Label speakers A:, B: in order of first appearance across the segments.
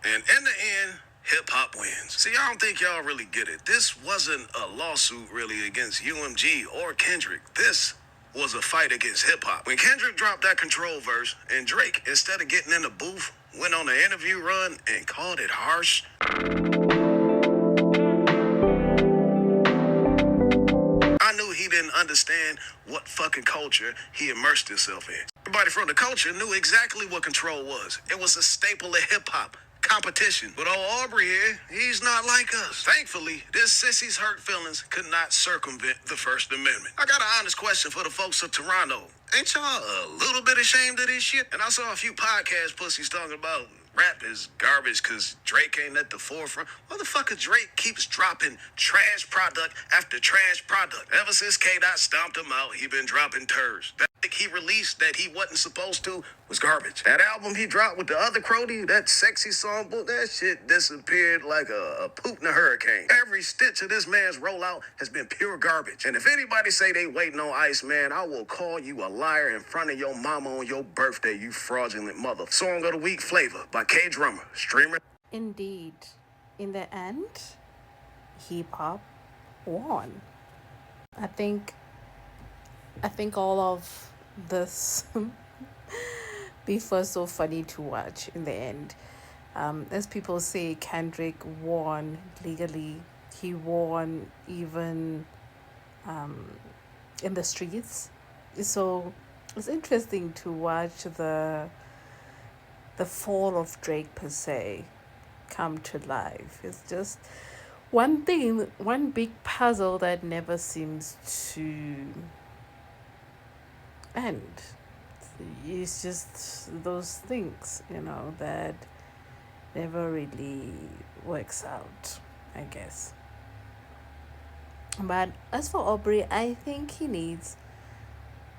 A: And in the end, hip-hop wins. See, I don't think y'all really get it. This wasn't a lawsuit really against UMG or Kendrick. This was a fight against hip-hop. When Kendrick dropped that Control verse, and Drake, instead of getting in the booth, went on the interview run and called it harsh, I knew he didn't understand what fucking culture he immersed himself in. Everybody from the culture knew exactly what Control was. It was a staple of hip-hop. Competition. But old Aubrey here, he's not like us. Thankfully, this sissy's hurt feelings could not circumvent the First Amendment. I got an honest question for the folks of Toronto. Ain't y'all a little bit ashamed of this shit? And I saw a few podcast pussies talking about rap is garbage because Drake ain't at the forefront. Motherfucker, Drake keeps dropping trash product after trash product. Ever since K-Dot stomped him out, he been dropping turds. That he released that he wasn't supposed to was garbage. That album he dropped with the other Crody, that sexy songbook, that shit disappeared like a poop in a hurricane. Every stitch of this man's rollout has been pure garbage. And if anybody say they waiting on Ice, man, I will call you a liar in front of your mama on your birthday, you fraudulent mother. Song of the Week Flavor by K Drummer, streamer.
B: Indeed, in the end, hip hop won. I think all of this beef was so funny to watch in the end. As people say, Kendrick won legally. He won even in the streets. So it's interesting to watch the fall of Drake per se come to life. It's just one thing, one big puzzle that never seems to end. It's just those things, that never really works out, I guess. But as for Aubrey, I think he needs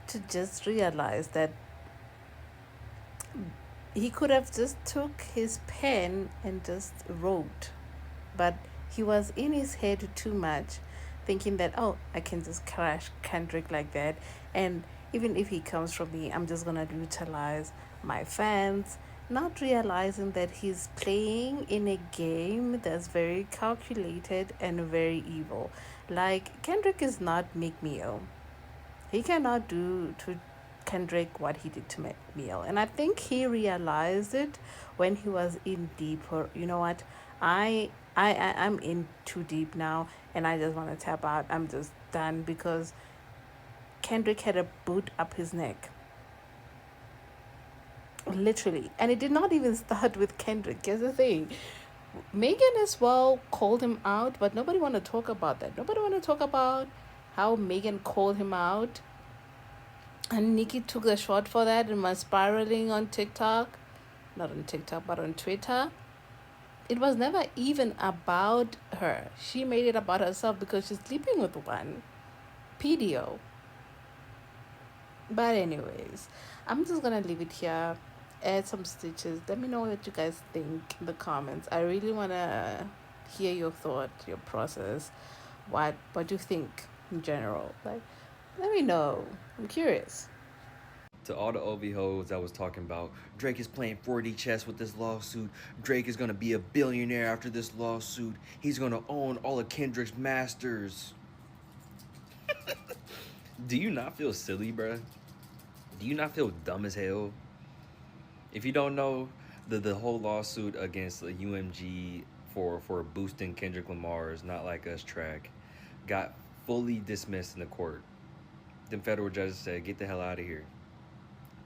B: to just realize that he could have just took his pen and just wrote, but he was in his head too much, thinking that, oh, I can just crash Kendrick like that, and even if he comes from me, I'm just gonna utilize my fans, not realizing that he's playing in a game that's very calculated and very evil. Like, Kendrick is not Meek Mill. He cannot do to Kendrick what he did to Meal. And I think he realized it when he was in deeper. You know what? I'm in too deep now, and I just want to tap out. I'm just done because Kendrick had a boot up his neck. Literally. And it did not even start with Kendrick. Here's the thing. Megan as well called him out, but nobody want to talk about that. Nobody want to talk about how Megan called him out. And Nikki took the shot for that and was spiraling on TikTok. Not on TikTok, but on Twitter. It was never even about her. She made it about herself because she's sleeping with one. PDO. But anyways, I'm just going to leave it here. Add some stitches. Let me know what you guys think in the comments. I really want to hear your thought, your process. What you think in general. Like, let me know. I'm curious.
C: To all the OV hoes that was talking about Drake is playing 4D chess with this lawsuit. Drake is gonna be a billionaire after this lawsuit. He's gonna own all of Kendrick's masters. Do you not feel silly, bruh? Do you not feel dumb as hell? If you don't know, the whole lawsuit against UMG for boosting Kendrick Lamar's Not Like Us track got fully dismissed in the court. Then federal judges said, get the hell out of here.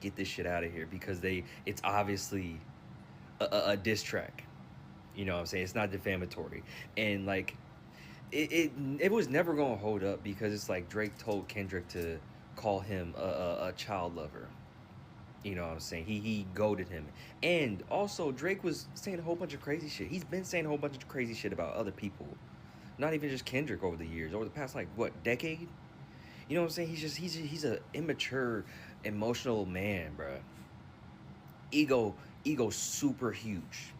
C: Get this shit out of here, because it's obviously a diss track. You know what I'm saying? It's not defamatory. And like it was never gonna hold up, because it's like Drake told Kendrick to call him a child lover. You know what I'm saying? He goaded him. And also Drake was saying a whole bunch of crazy shit. He's been saying a whole bunch of crazy shit about other people. Not even just Kendrick over the years. Over the past decade? You know what I'm saying? He's a immature, emotional man, bruh. Ego super huge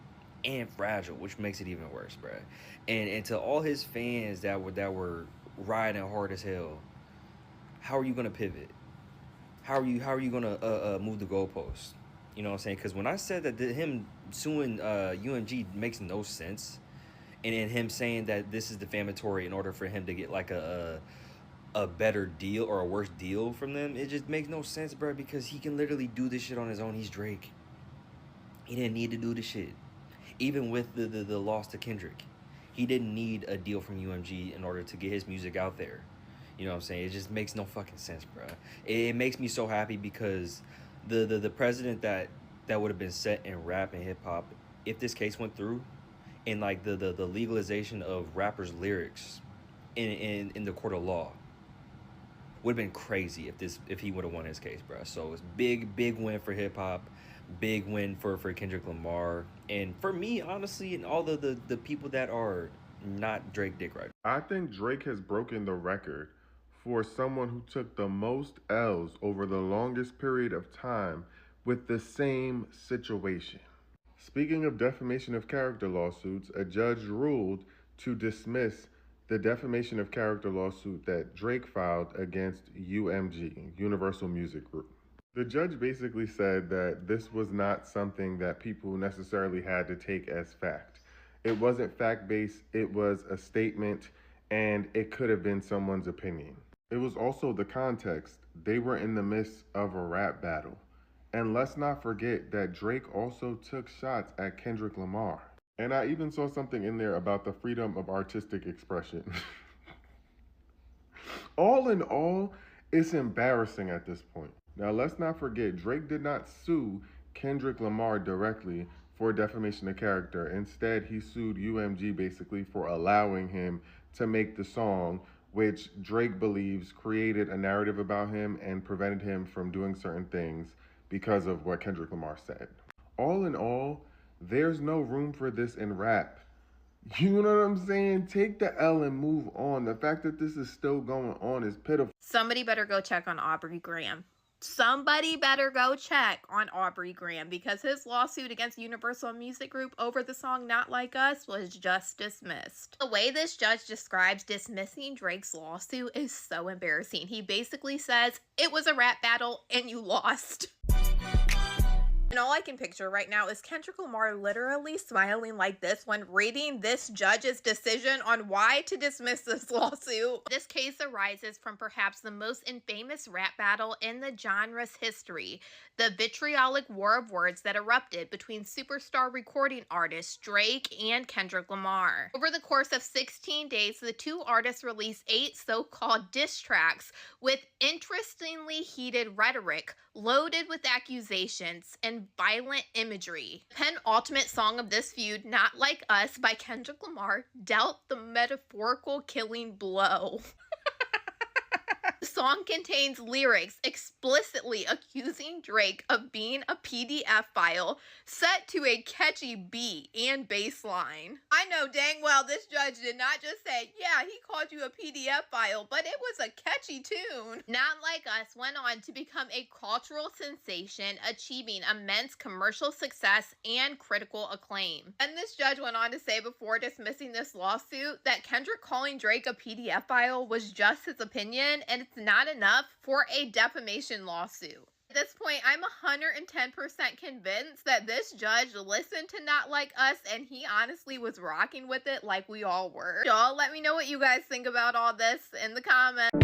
C: and fragile, which makes it even worse, bruh. And to all his fans that were riding hard as hell, how are you gonna pivot? How are you gonna move the goalposts? You know what I'm saying? Because when I said that him suing UMG makes no sense, and then him saying that this is defamatory in order for him to get like a better deal or a worse deal from them, it just makes no sense, bro. Because he can literally do this shit on his own. He's Drake. He didn't need to do this shit. Even with the loss to Kendrick, he didn't need a deal from UMG in order to get his music out there. You know what I'm saying? It just makes no fucking sense, bro. It makes me so happy because the precedent that would have been set in rap and hip hop if this case went through, and like the legalization of rappers' lyrics in the court of law would have been crazy if he would have won his case, bro. So it's big win for hip hop, big win for Kendrick Lamar, and for me, honestly, and all the people that are not Drake dick riders.
D: I think Drake has broken the record for someone who took the most L's over the longest period of time with the same situation. Speaking of defamation of character lawsuits, a judge ruled to dismiss the defamation of character lawsuit that Drake filed against UMG, Universal Music Group. The judge basically said that this was not something that people necessarily had to take as fact. It wasn't fact-based, it was a statement, and it could have been someone's opinion. It was also the context. They were in the midst of a rap battle. And let's not forget that Drake also took shots at Kendrick Lamar. And I even saw something in there about the freedom of artistic expression. All in all, it's embarrassing at this point. Now, let's not forget, Drake did not sue Kendrick Lamar directly for defamation of character. Instead, he sued UMG basically for allowing him to make the song, which Drake believes created a narrative about him and prevented him from doing certain things because of what Kendrick Lamar said. All in all, there's no room for this in rap. You know what I'm saying? Take the L and move on. The fact that this is still going on is pitiful.
E: Somebody better go check on Aubrey Graham. Somebody better go check on Aubrey Graham because his lawsuit against Universal Music Group over the song Not Like Us was just dismissed. The way this judge describes dismissing Drake's lawsuit is so embarrassing. He basically says, it was a rap battle and you lost. And all I can picture right now is Kendrick Lamar literally smiling like this when reading this judge's decision on why to dismiss this lawsuit. This case arises from perhaps the most infamous rap battle in the genre's history, the vitriolic war of words that erupted between superstar recording artists Drake and Kendrick Lamar. Over the course of 16 days, the two artists released 8 so-called diss tracks with interestingly heated rhetoric loaded with accusations and violent imagery. The penultimate song of this feud, Not Like Us by Kendrick Lamar, dealt the metaphorical killing blow. The song contains lyrics explicitly accusing Drake of being a PDF file set to a catchy beat and bass line. I know dang well this judge did not just say, yeah, he called you a PDF file, but it was a catchy tune. Not Like Us went on to become a cultural sensation, achieving immense commercial success and critical acclaim. And this judge went on to say before dismissing this lawsuit that Kendrick calling Drake a PDF file was just his opinion, and it's not enough for a defamation lawsuit. At this point, I'm 110% convinced that this judge listened to Not Like Us and he honestly was rocking with it like we all were. Y'all let me know what you guys think about all this in the comments.